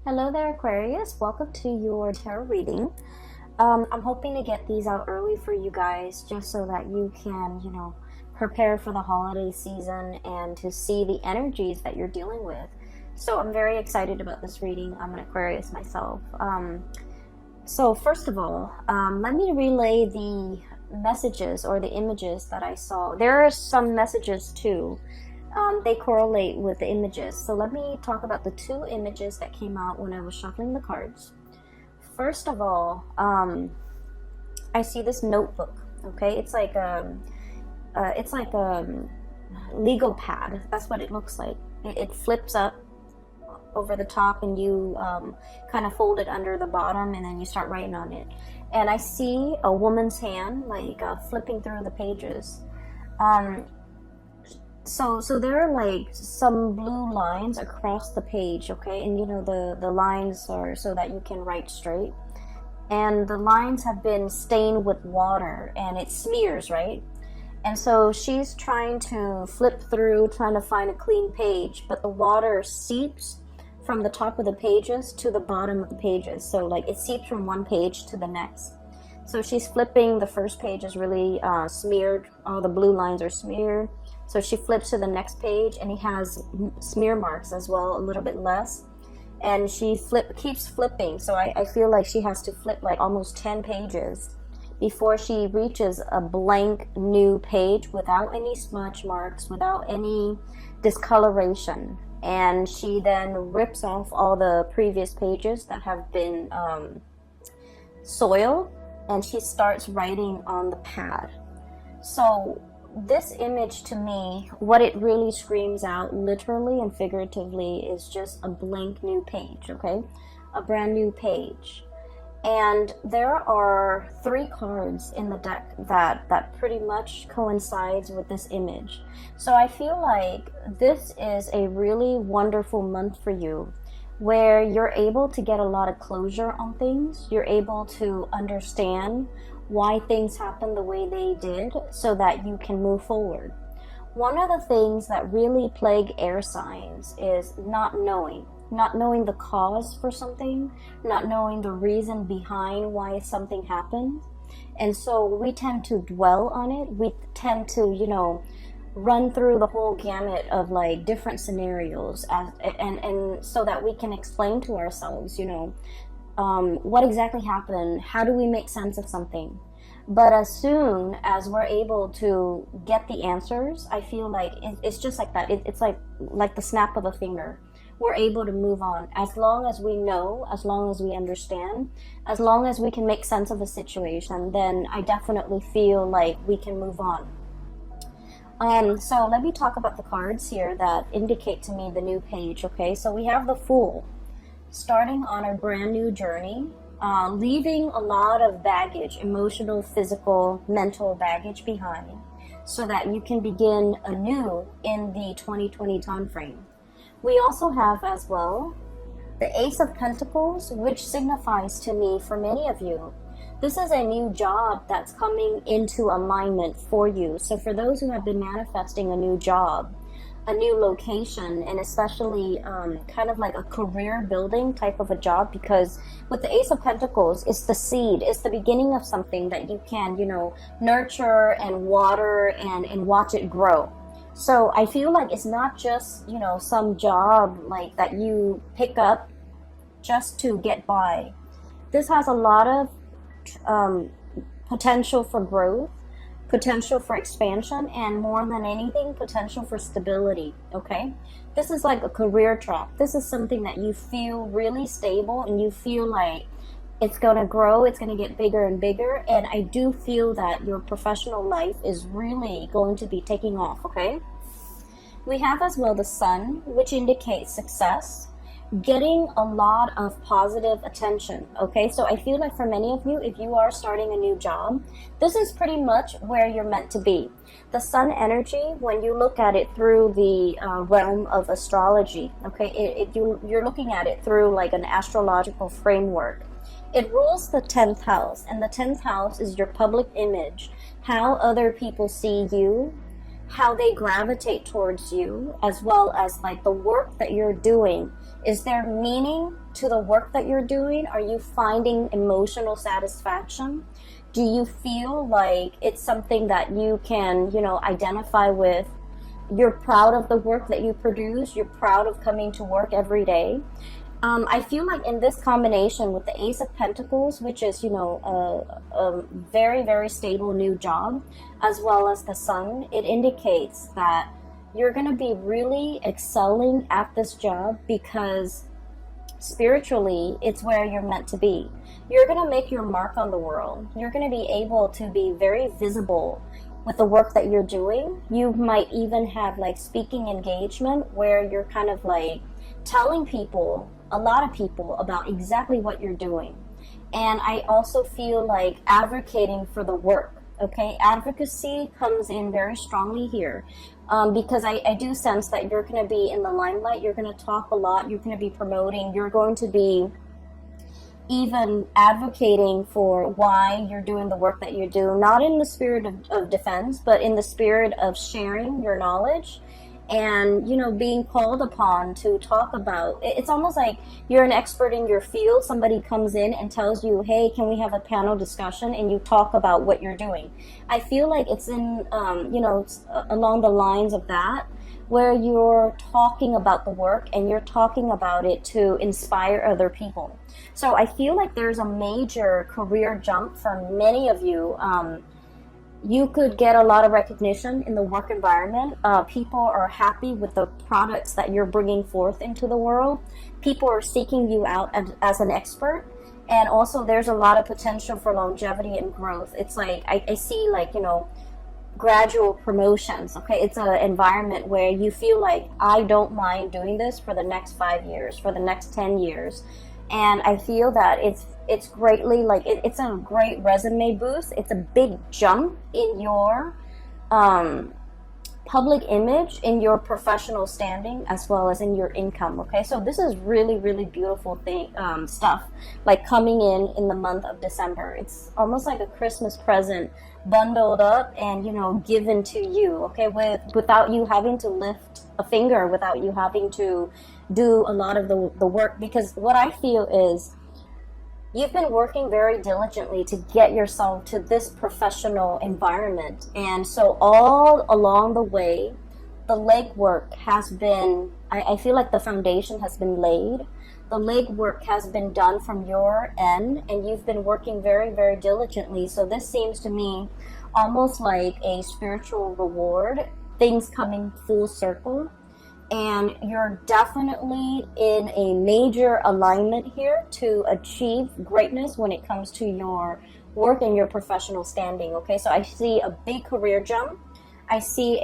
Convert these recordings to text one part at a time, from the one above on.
Hello there, Aquarius. Welcome to your tarot reading. I'm hoping to get these out early for you guys just so that you can, prepare for the holiday season and to see the energies that you're dealing with. So I'm very excited about this reading. I'm an Aquarius myself. So first of all, let me relay the messages or the images that I saw. There are some messages too. They correlate with the images. So let me talk about the two images that came out when I was shuffling the cards. First of all, I see this notebook. Okay, it's like a legal pad. That's what it looks like. It flips up over the top, and you kind of fold it under the bottom, and then you start writing on it. And I see a woman's hand, like flipping through the pages. So there are like some blue lines across the page, okay? And the lines are so that you can write straight. And the lines have been stained with water and it smears, right? And so she's trying to flip through, trying to find a clean page, but the water seeps from the top of the pages to the bottom of the pages. So like it seeps from one page to the next. So she's flipping, the first page is really smeared, all the blue lines are smeared. So she flips to the next page and it has smear marks as well, a little bit less. And she keeps flipping. So I feel like she has to flip like almost 10 pages before she reaches a blank new page without any smudge marks, without any discoloration. And she then rips off all the previous pages that have been soiled, and she starts writing on the pad. So this image, to me, what it really screams out literally and figuratively is just a blank new page, okay? A brand new page. And there are 3 cards in the deck that pretty much coincides with this image. So I feel like this is a really wonderful month for you, where you're able to get a lot of closure on things. You're able to understand why things happen the way they did so that you can move forward. One of the things that really plague air signs is not knowing the cause for something, not knowing the reason behind why something happened. And so we tend to dwell on it. We tend to, run through the whole gamut of like different scenarios and so that we can explain to ourselves, what exactly happened, how do we make sense of something. But as soon as we're able to get the answers, I feel like it's just like that. It's like the snap of a finger. We're able to move on as long as we know, as long as we understand, as long as we can make sense of a situation. Then I definitely feel like we can move on. So let me talk about the cards here that indicate to me the new page, okay? So we have the Fool, starting on a brand new journey, leaving a lot of baggage, emotional, physical, mental baggage behind, so that you can begin anew in the 2020 time frame. We also have as well the Ace of Pentacles, which signifies to me, for many of you, this is a new job that's coming into alignment for you. So for those who have been manifesting a new job, a new location, and especially kind of like a career building type of a job, because with the Ace of Pentacles, it's the seed, it's the beginning of something that you can, nurture and water and watch it grow. So I feel like it's not just, some job like that you pick up just to get by. This has a lot of potential for growth, potential for expansion, and more than anything, potential for stability, okay? This is like a career track. This is something that you feel really stable and you feel like it's going to grow, it's going to get bigger and bigger, and I do feel that your professional life is really going to be taking off, okay? We have as well the Sun, which indicates success, getting a lot of positive attention, okay? So I feel like for many of you, if you are starting a new job, this is pretty much where you're meant to be. The Sun energy, when you look at it through the realm of astrology, okay, you're looking at it through like an astrological framework. It rules the 10th house, and the 10th house is your public image, how other people see you, how they gravitate towards you, as well as like the work that you're doing Is there meaning to the work that you're doing? Are you finding emotional satisfaction? Do you feel like it's something that you can, identify with? You're proud of the work that you produce. You're proud of coming to work every day. I feel like in this combination with the Ace of Pentacles, which is, a very, very stable new job, as well as the Sun, it indicates that you're going to be really excelling at this job because spiritually, it's where you're meant to be. You're going to make your mark on the world. You're going to be able to be very visible with the work that you're doing. You might even have like speaking engagement where you're kind of like telling people, a lot of people, about exactly what you're doing. And I also feel like advocating for the work. Okay, advocacy comes in very strongly here because I do sense that you're going to be in the limelight. You're going to talk a lot. You're going to be promoting. You're going to be even advocating for why you're doing the work that you do, not in the spirit of defense, but in the spirit of sharing your knowledge and, being called upon to talk about. It's almost like you're an expert in your field. Somebody comes in and tells you, hey, can we have a panel discussion? And you talk about what you're doing. I feel like it's in, along the lines of that, where you're talking about the work and you're talking about it to inspire other people. So I feel like there's a major career jump for many of you. You could get a lot of recognition in the work environment. People are happy with the products that you're bringing forth into the world. People are seeking you out as an expert. And also there's a lot of potential for longevity and growth. It's like, I see like, gradual promotions. Okay, it's an environment where you feel like, I don't mind doing this for the next 5 years, for the next 10 years. And I feel that it's greatly like it's a great resume boost. It's a big jump in your public image, in your professional standing, as well as in your income. Okay, so this is really, really beautiful stuff like coming in the month of December. It's almost like a Christmas present bundled up and given to you. Okay, without you having to lift a finger, without you having to do a lot of the work. Because what I feel is you've been working very diligently to get yourself to this professional environment. And so all along the way, the legwork has been, I feel like the foundation has been laid. The legwork has been done from your end, and you've been working very, very diligently. So this seems to me almost like a spiritual reward, things coming full circle. And you're definitely in a major alignment here to achieve greatness when it comes to your work and your professional standing. Okay, so I see a big career jump. I see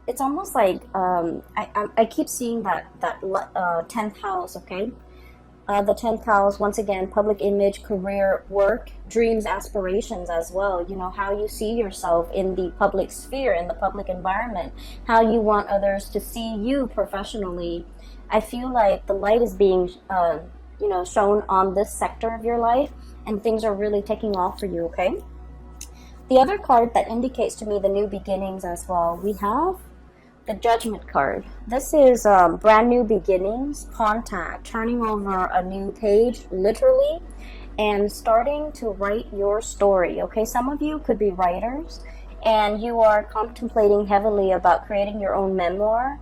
it's almost like I keep seeing that 10th house. Okay, the 10th house, once again, public image, career, work, dreams, aspirations as well. How you see yourself in the public sphere, in the public environment, how you want others to see you professionally. I feel like the light is being, shown on this sector of your life, and things are really taking off for you, okay? The other card that indicates to me the new beginnings as well, we have the Judgment card. This is brand new beginnings, contact, turning over a new page, literally, and starting to write your story. Okay, some of you could be writers, and you are contemplating heavily about creating your own memoir,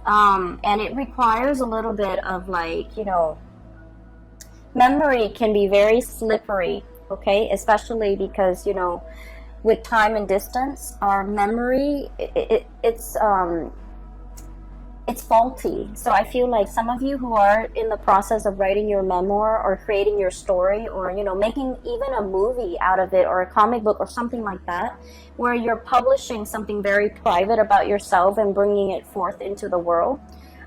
and it requires a little bit of memory can be very slippery. Okay, especially because with time and distance, our memory, it's faulty. So I feel like some of you who are in the process of writing your memoir or creating your story, or making even a movie out of it, or a comic book or something like that, where you're publishing something very private about yourself and bringing it forth into the world,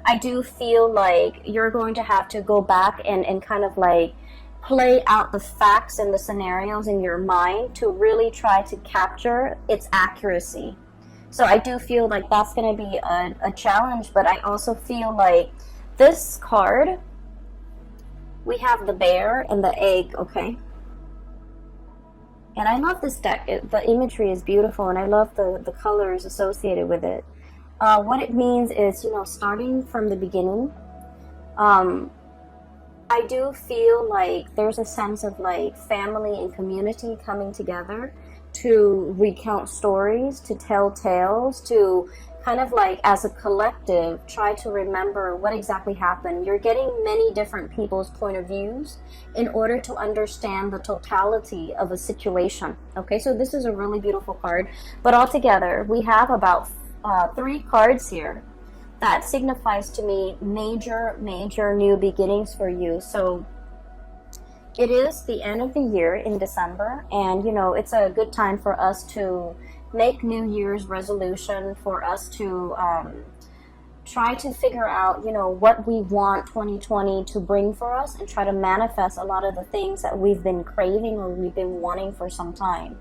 I do feel like you're going to have to go back and kind of like play out the facts and the scenarios in your mind to really try to capture its accuracy. So I do feel like that's going to be a challenge, but I also feel like this card, we have the bear and the egg, okay? And I love this deck. The imagery is beautiful, and I love the colors associated with it. What it means is, starting from the beginning. Um, I do feel like there's a sense of like family and community coming together to recount stories, to tell tales, to kind of like as a collective try to remember what exactly happened. You're getting many different people's point of views in order to understand the totality of a situation. Okay, so this is a really beautiful card. But altogether, we have about 3 cards here that signifies to me major new beginnings for you. So it is the end of the year in December, and it's a good time for us to make New Year's resolution, for us to try to figure out what we want 2020 to bring for us, and try to manifest a lot of the things that we've been craving or we've been wanting for some time.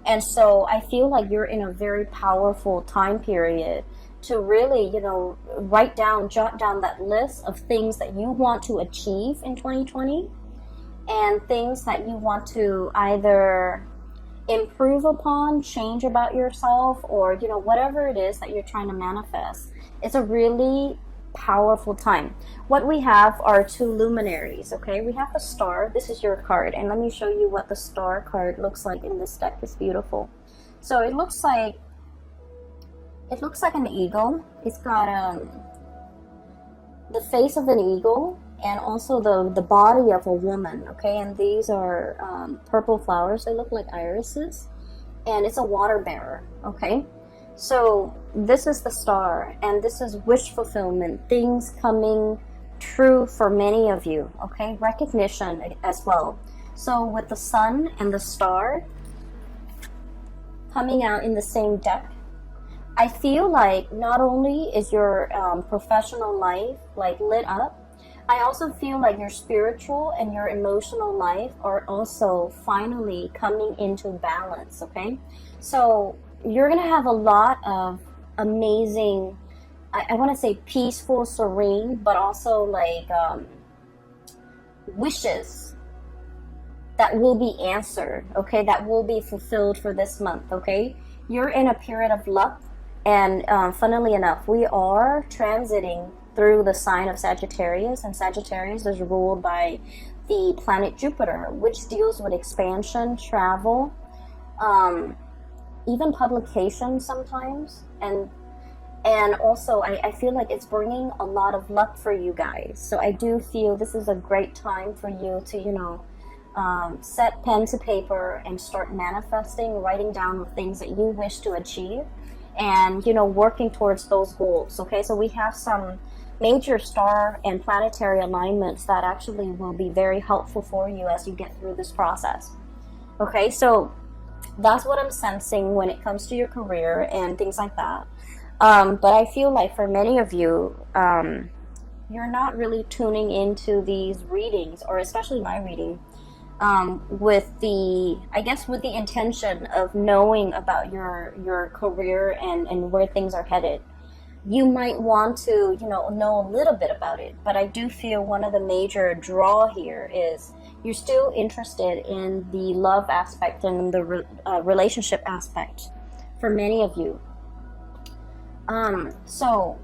And so I feel like you're in a very powerful time period to really, jot down that list of things that you want to achieve in 2020, and things that you want to either improve upon, change about yourself, or, whatever it is that you're trying to manifest. It's a really powerful time. What we have are 2 luminaries, okay? We have the star. This is your card, and let me show you what the star card looks like in this deck. It's beautiful. So it looks like an eagle. It's got the face of an eagle, and also the body of a woman, okay? And these are purple flowers. They look like irises, and it's a water bearer, okay? So this is the star, and this is wish fulfillment, things coming true for many of you, okay? Recognition as well. So with the sun and the star coming out in the same deck, I feel like not only is your professional life like lit up, I also feel like your spiritual and your emotional life are also finally coming into balance, okay? So you're going to have a lot of amazing, I want to say peaceful, serene, but also like wishes that will be answered, okay? That will be fulfilled for this month, okay? You're in a period of luck, and funnily enough, we are transiting through the sign of Sagittarius, and Sagittarius is ruled by the planet Jupiter, which deals with expansion, travel, even publication sometimes, and also I feel like it's bringing a lot of luck for you guys. So I do feel this is a great time for you to set pen to paper and start manifesting, writing down the things that you wish to achieve, and working towards those goals. Okay, so we have some major star and planetary alignments that actually will be very helpful for you as you get through this process. Okay, so that's what I'm sensing when it comes to your career and things like that. But I feel like for many of you, you're not really tuning into these readings, or especially my reading, with the intention of knowing about your career and where things are headed. You might want to, know a little bit about it, but I do feel one of the major draw here is you're still interested in the love aspect and the relationship aspect for many of you. So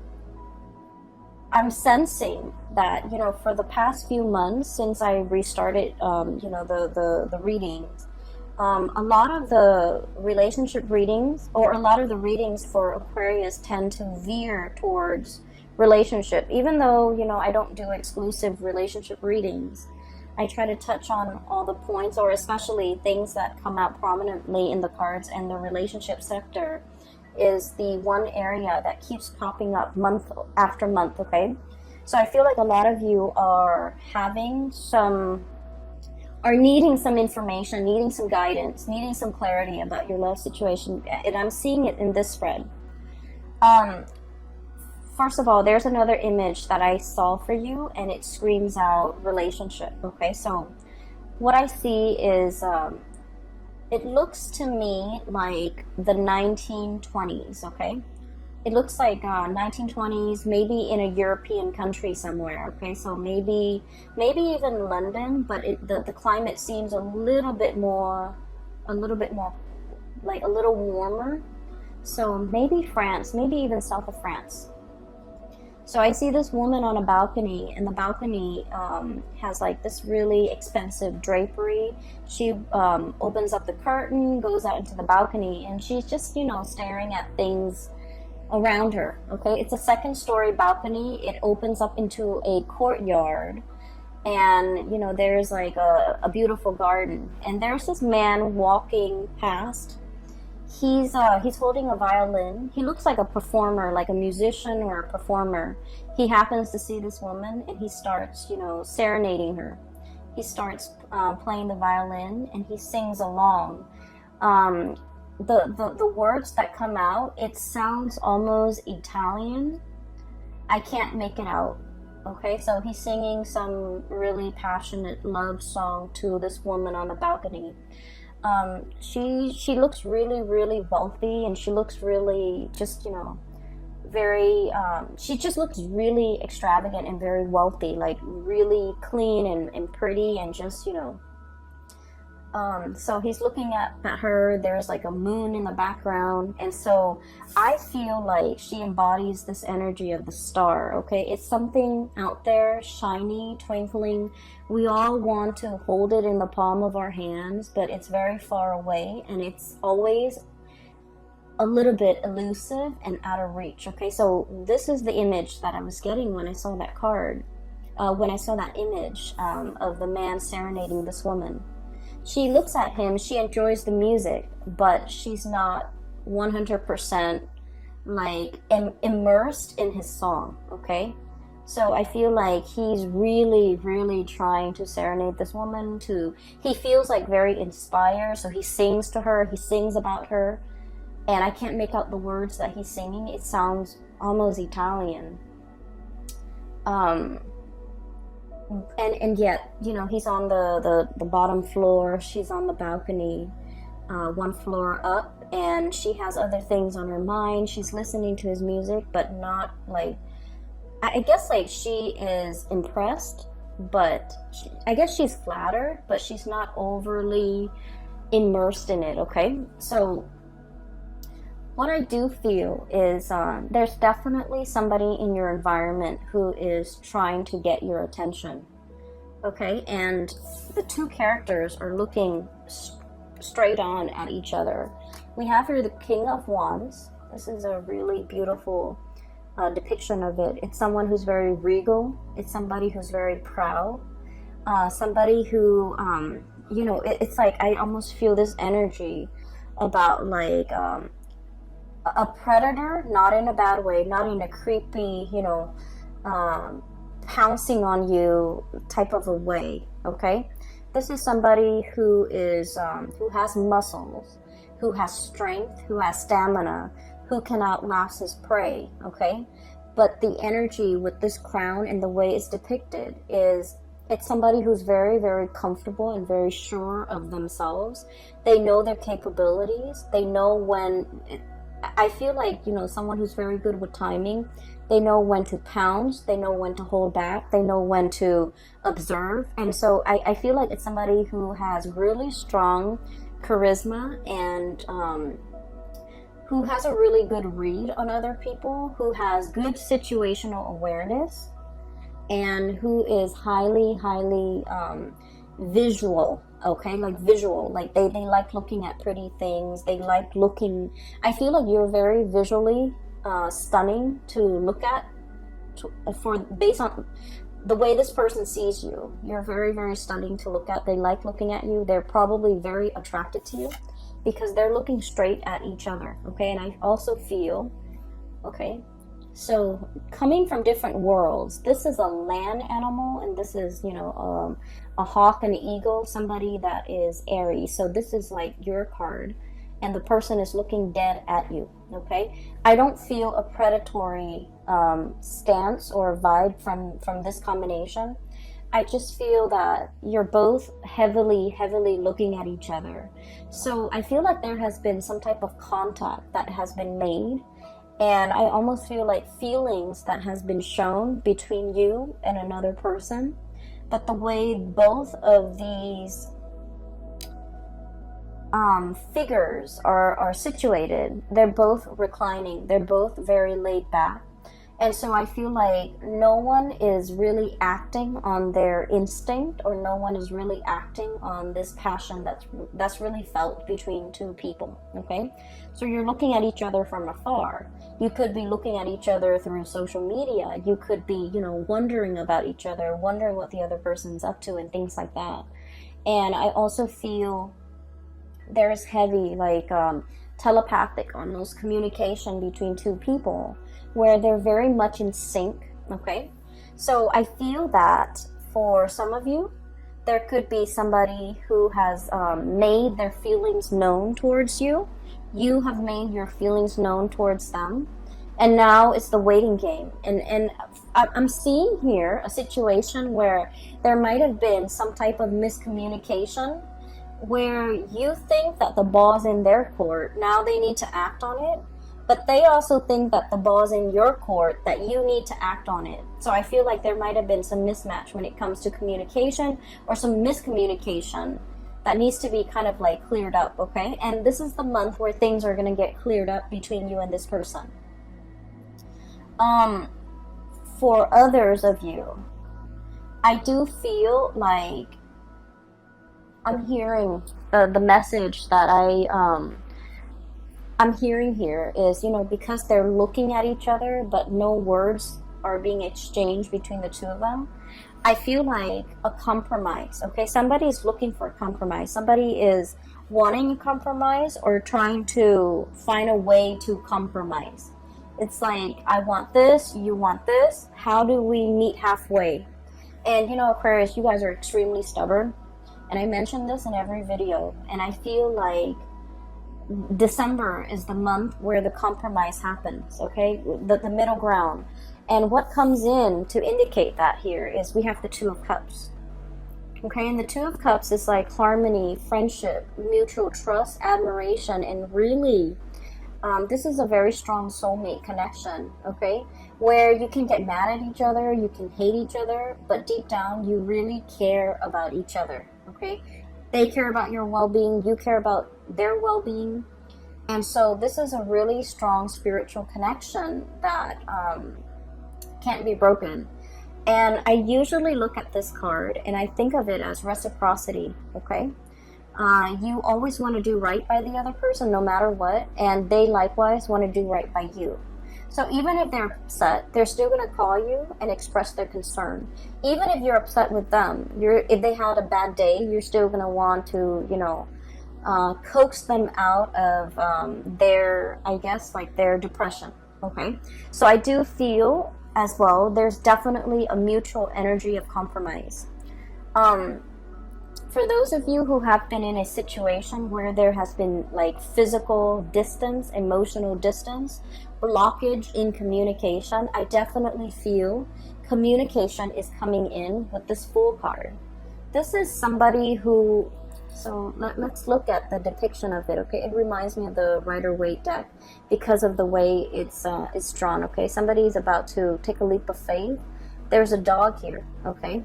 I'm sensing that, for the past few months since I restarted, the readings, a lot of the relationship readings, or a lot of the readings for Aquarius, tend to veer towards relationship. Even though, I don't do exclusive relationship readings, I try to touch on all the points, or especially things that come out prominently in the cards, and the relationship sector is the one area that keeps popping up month after month, okay? So I feel like a lot of you are needing some information, needing some guidance, needing some clarity about your love situation, and I'm seeing it in this spread. First of all, there's another image that I saw for you, and it screams out relationship, okay? So what I see is, it looks to me like the 1920s, okay? It looks like 1920s, maybe in a European country somewhere, okay? So maybe even London, but the climate seems a little bit more, like a little warmer. So maybe France, maybe even south of France. So I see this woman on a balcony, and the balcony has like this really expensive drapery. She opens up the curtain, goes out into the balcony, and she's just, you know, staring at things around her. Okay, it's a second-story balcony. It opens up into a courtyard, and you know, there's like a beautiful garden. And there's this man walking past. He's holding a violin. He looks like a performer, like a musician or a performer. He happens to see this woman, and he starts, you know, serenading her. He starts playing the violin, and he sings along. The words that come out, it sounds almost Italian. I can't make it out. Okay, so he's singing some really passionate love song to this woman on the balcony. She looks really, really wealthy, and she looks really just, you know, very, she just looks really extravagant and very wealthy, like really clean and pretty, and just, you know, so he's looking at her. There's like a moon in the background, and so I feel like she embodies this energy of the star. Okay, it's something out there, shiny, twinkling. We all want to hold it in the palm of our hands, but it's very far away, and it's always a little bit elusive and out of reach. Okay, so this is the image that I was getting when I saw that card, when I saw that image of the man serenading this woman. She looks at him, she enjoys the music, but she's not 100% like immersed in his song, okay? So I feel like he's really, really trying to serenade this woman. He feels like very inspired, so he sings to her, he sings about her, and I can't make out the words that he's singing. It sounds almost Italian. And yet, you know, he's on the bottom floor, she's on the balcony, one floor up, and she has other things on her mind. She's listening to his music, but not like, I guess like she is impressed, but I guess she's flattered, but she's not overly immersed in it, okay? So what I do feel is there's definitely somebody in your environment who is trying to get your attention, okay? And the two characters are looking straight on at each other. We have here the King of Wands. This is a really beautiful depiction of it. It's someone who's very regal. It's somebody who's very proud. Somebody who, you know, it's like I almost feel this energy about like a predator, not in a bad way, not in a creepy, you know, pouncing on you type of a way, okay? This is somebody who is, who has muscles, who has strength, who has stamina, who can outlast his prey, okay? But the energy with this crown and the way it's depicted is, it's somebody who's very, very comfortable and very sure of themselves. They know their capabilities. They know when... I feel like, you know, someone who's very good with timing. They know when to pounce. They know when to hold back. They know when to observe. And so I feel like it's somebody who has really strong charisma and who has a really good read on other people, who has good situational awareness, and who is highly, highly visual. Okay, like visual, like they like looking at pretty things. They like looking, I feel like you're very visually stunning to look at, based on the way this person sees you. You're very, very stunning to look at. They like looking at you. They're probably very attracted to you because they're looking straight at each other, okay? And I also feel, okay, so coming from different worlds, this is a land animal, and this is, you know, a hawk and an eagle, somebody that is Aries. So this is like your card, and the person is looking dead at you, okay? I don't feel a predatory stance or vibe from this combination. I just feel that you're both heavily, heavily looking at each other. So I feel like there has been some type of contact that has been made, and I almost feel like feelings that has been shown between you and another person. But the way both of these figures are situated. They're both reclining. They're both very laid back. And so I feel like no one is really acting on their instinct, or no one is really acting on this passion that's really felt between two people, okay? So you're looking at each other from afar. You could be looking at each other through social media. You could be, wondering about each other, wondering what the other person's up to and things like that. And I also feel there's heavy, telepathic, almost communication between two people where they're very much in sync, okay? So I feel that for some of you, there could be somebody who has made their feelings known towards you. You have made your feelings known towards them. And now it's the waiting game. And I'm seeing here a situation where there might have been some type of miscommunication where you think that the ball's in their court. Now they need to act on it. But they also think that the ball's in your court, that you need to act on it. So I feel like there might have been some mismatch when it comes to communication, or some miscommunication that needs to be kind of cleared up, okay? And this is the month where things are going to get cleared up between you and this person. For others of you, I do feel like I'm hearing the message that I'm hearing here is, because they're looking at each other, but no words are being exchanged between the two of them. I feel like a compromise, okay? Somebody is looking for a compromise. Somebody is wanting a compromise, or trying to find a way to compromise. It's like, I want this, you want this. How do we meet halfway? And, Aquarius, you guys are extremely stubborn. And I mention this in every video. And I feel like December is the month where the compromise happens, okay? The middle ground. And what comes in to indicate that here is we have the Two of Cups. Okay, and the Two of Cups is like harmony, friendship, mutual trust, admiration, and really, this is a very strong soulmate connection, okay? Where you can get mad at each other, you can hate each other, but deep down, you really care about each other, okay? They care about your well-being, you care about their well-being. And so this is a really strong spiritual connection that can't be broken. And I usually look at this card and I think of it as reciprocity, okay? You always want to do right by the other person no matter what, and they likewise want to do right by you. So even if they're upset, they're still going to call you and express their concern. Even if you're upset with them, if they had a bad day, you're still going to want to, coax them out of their depression, okay? So I do feel as well, there's definitely a mutual energy of compromise. For those of you who have been in a situation where there has been physical distance, emotional distance, blockage in communication, I definitely feel communication is coming in with this Fool card. This is somebody who, so let's look at the depiction of it, okay? It reminds me of the Rider-Waite deck because of the way it's drawn, okay? Somebody is about to take a leap of faith. There's a dog here, okay?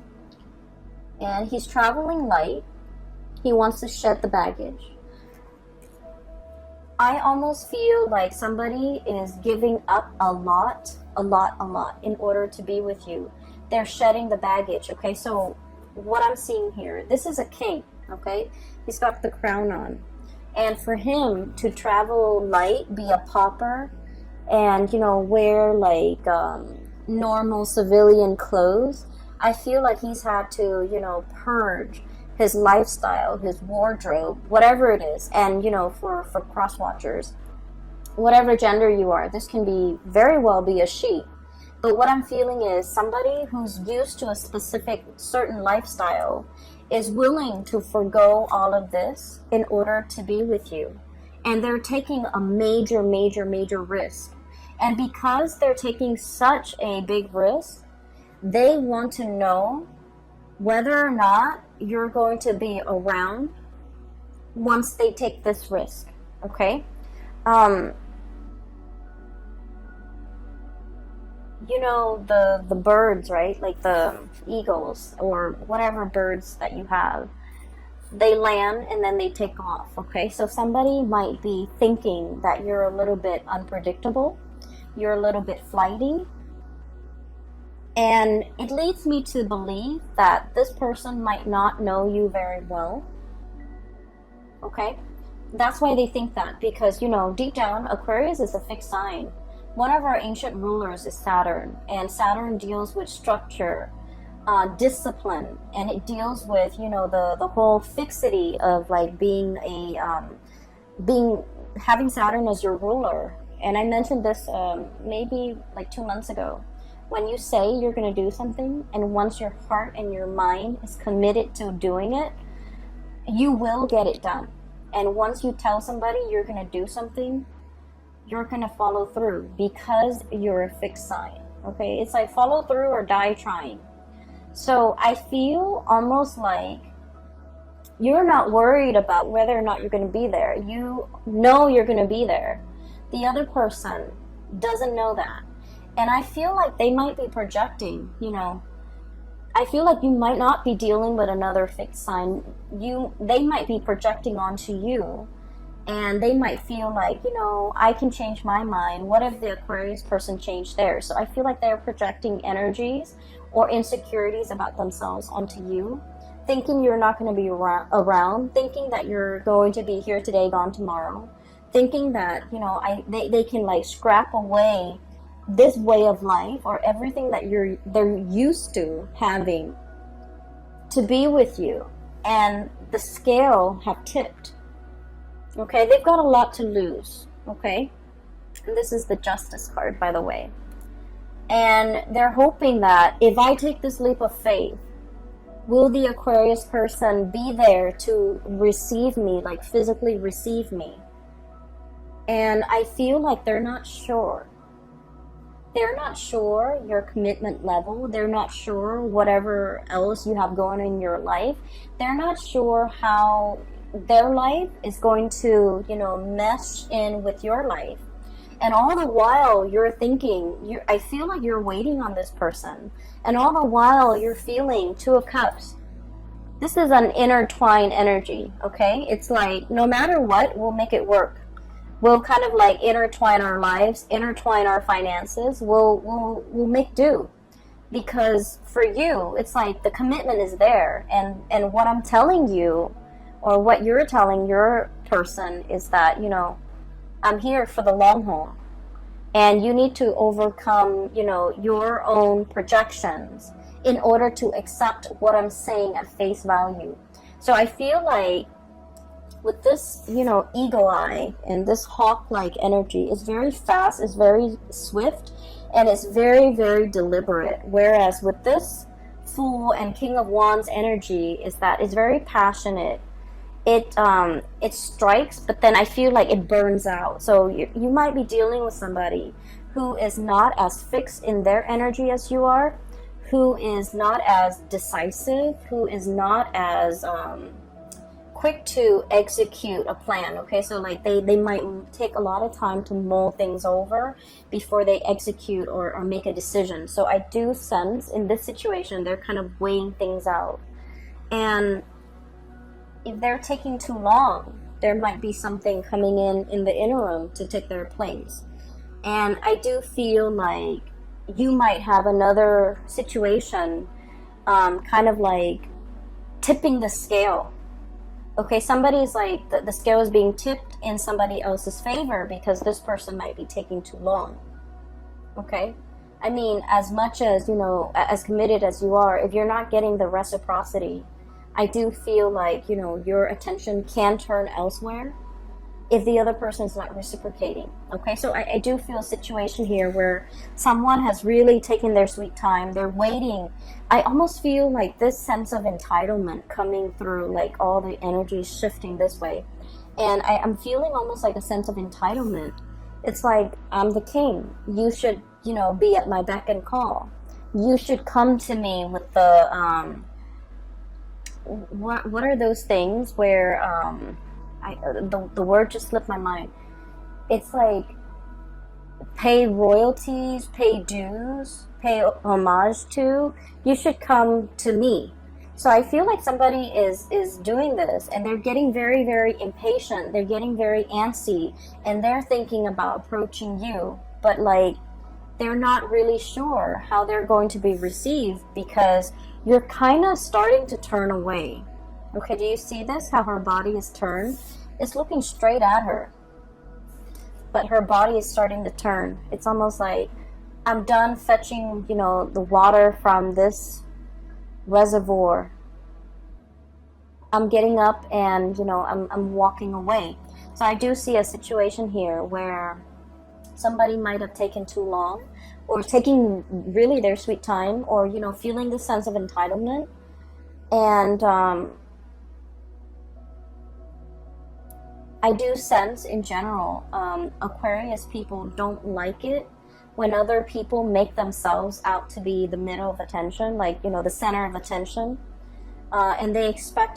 And he's traveling light. He wants to shed the baggage. I almost feel like somebody is giving up a lot in order to be with you. They're shedding the baggage, okay? So what I'm seeing here, this is a king, okay? He's got the crown on. And for him to travel light, be a pauper, and, wear normal civilian clothes, I feel like he's had to, purge his lifestyle, his wardrobe, whatever it is. And, for cross watchers, whatever gender you are, this can be very well be a she. But what I'm feeling is somebody who's used to a specific certain lifestyle is willing to forgo all of this in order to be with you. And they're taking a major risk. And because they're taking such a big risk, they want to know whether or not you're going to be around once they take this risk, okay? The birds, right? Like the eagles or whatever birds that you have, they land and then they take off. Okay, so somebody might be thinking that you're a little bit unpredictable, you're a little bit flighty, and it leads me to believe that this person might not know you very well. Okay, that's why they think that, because, you know, deep down, Aquarius is a fixed sign. One of our ancient rulers is Saturn, and Saturn deals with structure, discipline, and it deals with, you know, the whole fixity of like being having Saturn as your ruler. And I mentioned this maybe like 2 months ago. When you say you're going to do something, and once your heart and your mind is committed to doing it, you will get it done. And once you tell somebody you're going to do something, you're going to follow through, because you're a fixed sign. Okay, it's like follow through or die trying. So I feel almost like you're not worried about whether or not you're going to be there. You know you're going to be there. The other person doesn't know that. And I feel like they might be projecting, you know. I feel like you might not be dealing with another fixed sign. They might be projecting onto you, and they might feel like, you know, I can change my mind. What if the Aquarius person changed theirs? So I feel like they're projecting energies or insecurities about themselves onto you, thinking you're not going to be around, thinking that you're going to be here today, gone tomorrow, thinking that, you know, they can like scrap away this way of life or everything that they're used to having to be with you. And the scale have tipped. Okay, they've got a lot to lose. Okay, and this is the Justice card, by the way. And they're hoping that if I take this leap of faith, will the Aquarius person be there to receive me, like physically receive me? And I feel like they're not sure. They're not sure your commitment level. They're not sure whatever else you have going in your life. They're not sure how their life is going to, you know, mesh in with your life. And all the while you're thinking, I feel like you're waiting on this person. And all the while you're feeling Two of Cups. This is an intertwined energy, okay? It's like no matter what, we'll make it work. We'll kind of like intertwine our lives, intertwine our finances. We'll make do, because for you, it's like the commitment is there, and what I'm telling you, or what you're telling your person, is that, you know, I'm here for the long haul, and you need to overcome, you know, your own projections in order to accept what I'm saying at face value. So I feel like with this, you know, eagle eye and this hawk-like energy is very fast, is very swift, and it's very, very deliberate. Whereas with this Fool and King of Wands energy is that it's very passionate. It strikes, but then I feel like it burns out. So you might be dealing with somebody who is not as fixed in their energy as you are, who is not as decisive, who is not as quick to execute a plan. Okay, so like they might take a lot of time to mull things over before they execute or make a decision. So I do sense in this situation they're kind of weighing things out, and if they're taking too long, there might be something coming in the interim to take their place. And I do feel like you might have another situation kind of like tipping the scale. Okay, somebody's like, the scale is being tipped in somebody else's favor because this person might be taking too long. Okay? I mean, as much as, you know, as committed as you are, if you're not getting the reciprocity, I do feel like, you know, your attention can turn elsewhere if the other person is not reciprocating. Okay, so I do feel a situation here where someone has really taken their sweet time. They're waiting. I almost feel like this sense of entitlement coming through, like all the energy is shifting this way. And I'm feeling almost like a sense of entitlement. It's like, I'm the king. You should, you know, be at my beck and call. You should come to me with the, what are those things where, the word just slipped my mind. It's like pay royalties, pay dues, pay homage to. You should come to me. So I feel like somebody is doing this, and they're getting very, very impatient. They're getting very antsy, and they're thinking about approaching you, but like they're not really sure how they're going to be received because you're kind of starting to turn away. Okay, do you see this? How her body is turned? It's looking straight at her, but her body is starting to turn. It's almost like, I'm done fetching, you know, the water from this reservoir. I'm getting up and, you know, I'm walking away. So I do see a situation here where somebody might have taken too long, or taking really their sweet time, or, you know, feeling the sense of entitlement. And I do sense in general, Aquarius people don't like it when other people make themselves out to be the middle of attention, like, you know, the center of attention, and they expect